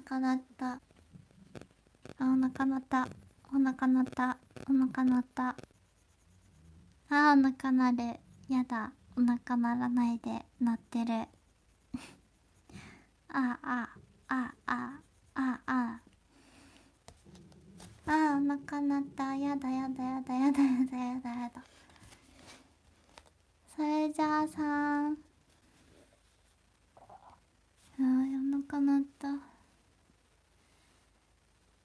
腹鳴った。あ、お腹鳴った。お腹鳴った。お腹鳴った。あ、お腹鳴る。やだ、お腹鳴らないで。鳴ってる。あああああああ、お腹鳴った。やだやだやだやだやだやだやだ。それじゃあさん、お腹鳴った。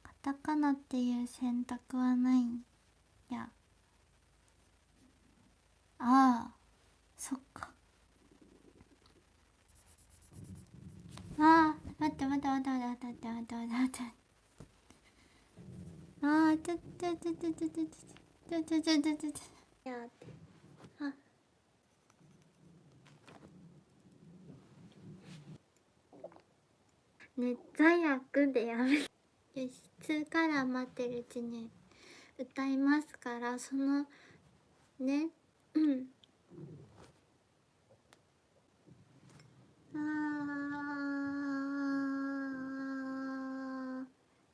カタカナっていう選択はないんや。ああ、そっか。ああ、待って待って待って待って待って待って待って待って。ああ、ちょちょちょちょちょちょちょちょちょちょちょちょちょ。やって。あ、ね、罪悪でやめ。よし、2から待ってるうちに歌いますから、そのね、うん。あ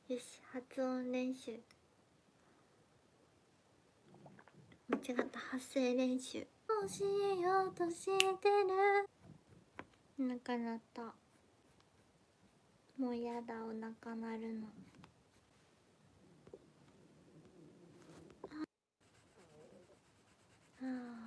ー、よし、発音練習。間違った、発声練習。教えようとしてる。お腹鳴った。もうやだ、お腹鳴るの。あ